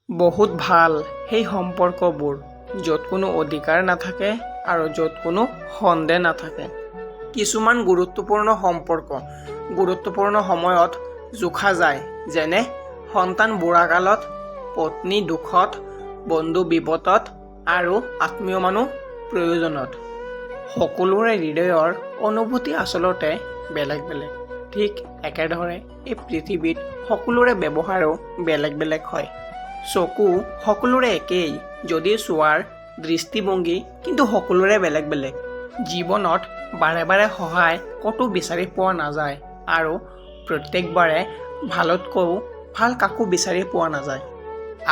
বহুত ভাল সেই সম্পৰ্কবোৰ য'ত কোনো অধিকাৰ নাথাকে আৰু য'ত কোনো সন্দেহ নাথাকে। কিছুমান গুৰুত্বপূৰ্ণ সম্পৰ্ক গুৰুত্বপূৰ্ণ সময়ত জোখা যায়, যেনে সন্তান বুঢ়াকালত, পত্নী দুখত, বন্ধু বিপদত আৰু আত্মীয় মানুহ প্ৰয়োজনত। সকলোৰে হৃদয়ৰ অনুভূতি আচলতে বেলেগ বেলেগ। ঠিক একেদৰে এই পৃথিৱীত সকলোৰে ব্যৱহাৰো বেলেগ বেলেগ হয়। চকু সকলোৰে একেই, যদি চোৱাৰ দৃষ্টিভংগী কিন্তু সকলোৰে বেলেগ বেলেগ। জীৱনত বাৰে বাৰে সহায় ক'তো বিচাৰি পোৱা নাযায় আৰু প্ৰত্যেকবাৰে ভালতকৈও ভাল কাকো বিচাৰি পোৱা নাযায়।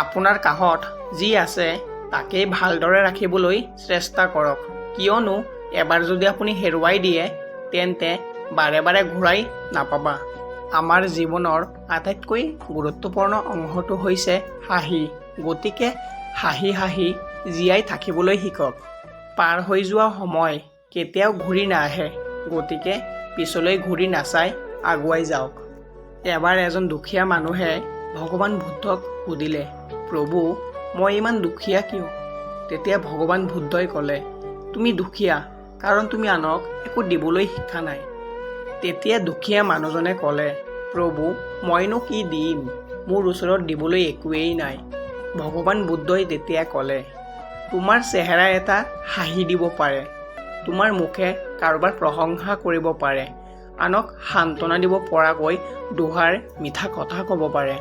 আপোনাৰ কাষত যি আছে তাকেই ভালদৰে ৰাখিবলৈ চেষ্টা কৰক, কিয়নো এবাৰ যদি আপুনি হেৰুৱাই দিয়ে তেন্তে বাৰে বাৰে ঘূৰাই নাপাবা। আমাৰ জীৱনৰ আটাইতকৈ গুৰুত্বপূৰ্ণ অংশটো হৈছে হাঁহি, গতিকে হাঁহি হাঁহি জীয়াই থাকিবলৈ শিকক। পাৰ হৈ যোৱা সময় কেতিয়াও ঘূৰি নাহে, গতিকে পিছলৈ ঘূৰি নাচাই আগুৱাই যাওক। এবাৰ এজন দুখীয়া মানুহে ভগৱান বুদ্ধক সুধিলে, প্ৰভু, মই ইমান দুখীয়া কিয়? তেতিয়া ভগৱান বুদ্ধই ক'লে, তুমি দুখীয়া কাৰণ তুমি আনক একো দিবলৈ শিকা নাই। তেতিয়া দুখীয়া মানুহজনে ক'লে, প্ৰভু, মইনো কি দিম? মোৰ ওচৰত দিবলৈ একোৱেই নাই। ভগৱান বুদ্ধই তেতিয়া ক'লে, তোমাৰ চেহেৰা এটা হাঁহি দিব পাৰে, তোমাৰ মুখে কাৰোবাৰ প্ৰশংসা কৰিব পাৰে, আনক সান্তনা দিব পৰাকৈ দুষাৰ মিঠা কথা ক'ব পাৰে।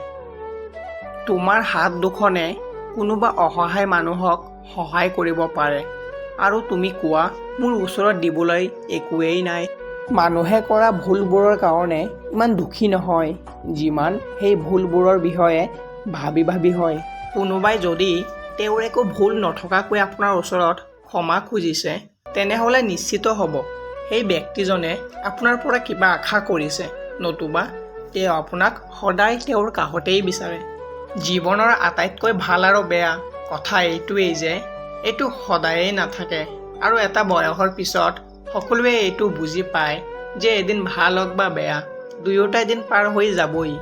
তোমাৰ হাত দুখনে কোনোবা অসহায় মানুহক সহায় কৰিব পাৰে আৰু তুমি কোৱা, মোৰ ওচৰত দিবলৈ একোৱেই নাই। মানুহে কৰা ভুলবোৰৰ কাৰণে ইমান দুখী নহয়, যিমান সেই ভুলবোৰৰ বিষয়ে ভাবি ভাবি হয়। কোনোবাই যদি তেওঁৰ একো ভুল নথকাকৈ আপোনাৰ ওচৰত ক্ষমা খুজিছে, তেনেহ'লে নিশ্চিত হ'ব সেই ব্যক্তিজনে আপোনাৰ পৰা কিবা আশা কৰিছে, নতুবা তেওঁ আপোনাক সদায় তেওঁৰ কাষতেই বিচাৰে। জীৱনৰ আটাইতকৈ ভাল আৰু বেয়া কথা এইটোৱেই যে এইটো সদায়েই নাথাকে আৰু এটা বয়সৰ পিছত সকলোৱে এইটো বুজি পায় যে এদিন ভাল হওক বা বেয়া, দুয়োটা এদিন পাৰ হৈ যাবই।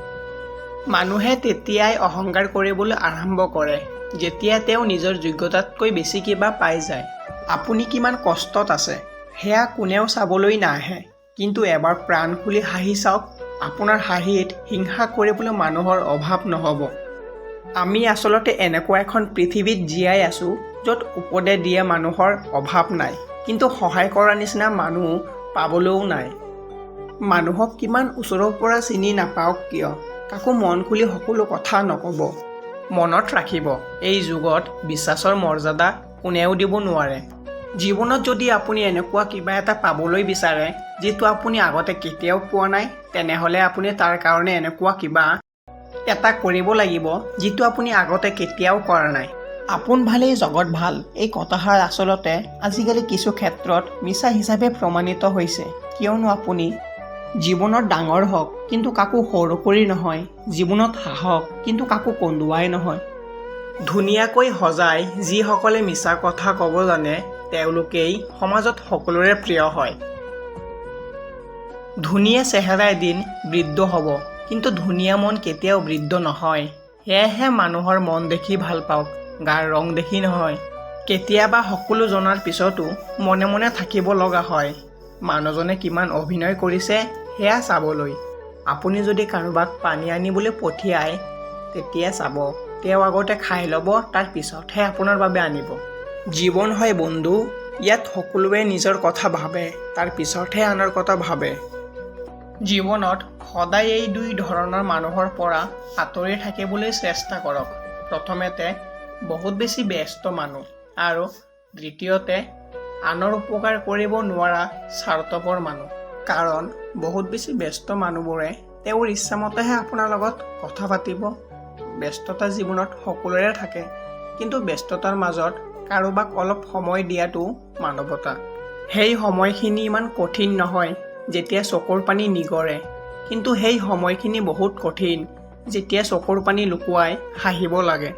মানুহে তেতিয়াই অহংকাৰ কৰিবলৈ আৰম্ভ কৰে যেতিয়া তেওঁ নিজৰ যোগ্যতাতকৈ বেছি কিবা পাই যায়। আপুনি কিমান কষ্টত আছে সেয়া কোনেও চাবলৈ নাহে, কিন্তু এবাৰ প্ৰাণ খুলি হাঁহি চাওক, আপোনাৰ হাঁহিত হিংসা কৰিবলৈ মানুহৰ অভাৱ নহ'ব। আমি আচলতে এনেকুৱা এখন পৃথিৱীত জীয়াই আছোঁ য'ত উপদেশ দিয়া মানুহৰ অভাৱ নাই, কিন্তু সহায় কৰাৰ নিচিনা মানুহ পাবলৈও নাই। মানুহক কিমান ওচৰৰ পৰা চিনি নাপাওক কিয়, কাকো মন খুলি সকলো কথা নক'ব। মনত ৰাখিব, এই যুগত বিশ্বাসৰ মৰ্যাদা কোনেও দিব নোৱাৰে। জীৱনত যদি আপুনি এনেকুৱা কিবা এটা পাবলৈ বিচাৰে যিটো আপুনি আগতে কেতিয়াও পোৱা নাই, তেনেহ'লে আপুনি তাৰ কাৰণে এনেকুৱা কিবা এটা কৰিব লাগিব যিটো আপুনি আগতে কেতিয়াও কৰা নাই। আপোন ভালেই জগত ভাল, এই কথাষাৰ আচলতে আজিকালি কিছু ক্ষেত্ৰত মিছা হিচাপে প্ৰমাণিত হৈছে, কিয়নো আপুনি জীৱনত ডাঙৰ হওক কিন্তু কাকো সৰু কৰি নহয়, জীৱনত সাহস কিন্তু কাকো কন্দুৱাই নহয়। ধুনীয়াকৈ সজাই যিসকলে মিছা কথা ক'ব জানে তেওঁলোকেই সমাজত সকলোৰে প্ৰিয় হয়। ধুনীয়া চেহেৰা এদিন বৃদ্ধ হ'ব, কিন্তু ধুনীয়া মন কেতিয়াও বৃদ্ধ নহয়। সেয়েহে মানুহৰ মন দেখি ভাল পাওক, গাৰ ৰং দেখি নহয়। কেতিয়াবা সকলো জনাৰ পিছতো মনে মনে থাকিব লগা হয় মানুহজনে কিমান অভিনয় কৰিছে সেয়া চাবলৈ। আপুনি যদি কাৰোবাক পানী আনিবলৈ পঠিয়ায়, তেতিয়া চাব তেওঁ আগতে খাই ল'ব, তাৰ পিছতহে আপোনাৰ বাবে আনিব। জীৱন হয় বন্ধু, ইয়াত সকলোৱে নিজৰ কথা ভাবে, তাৰ পিছতহে আনৰ কথা ভাবে। জীৱনত সদায় এই দুই ধৰণৰ মানুহৰ পৰা আঁতৰি থাকিবলৈ চেষ্টা কৰক। প্ৰথমতে বহুত বেছি ব্যস্ত মানুহ আৰু দ্বিতীয়তে আনৰ উপকাৰ কৰিব নোৱাৰা স্বাৰ্থপৰ মানুহ। কাৰণ বহুত বেছি ব্যস্ত মানুহবোৰে তেওঁৰ ইচ্ছামতেহে আপোনাৰ লগত কথা পাতিব। ব্যস্ততা জীৱনত সকলোৰে থাকে, কিন্তু ব্যস্ততাৰ মাজত কাৰোবাক অলপ সময় দিয়াটো মানৱতা। সেই সময়খিনি ইমান কঠিন নহয় যেতিয়া চকুৰ পানী নিগৰে, কিন্তু সেই সময়খিনি বহুত কঠিন যেতিয়া চকুৰ পানী লুকুৱাই হাঁহিব লাগে।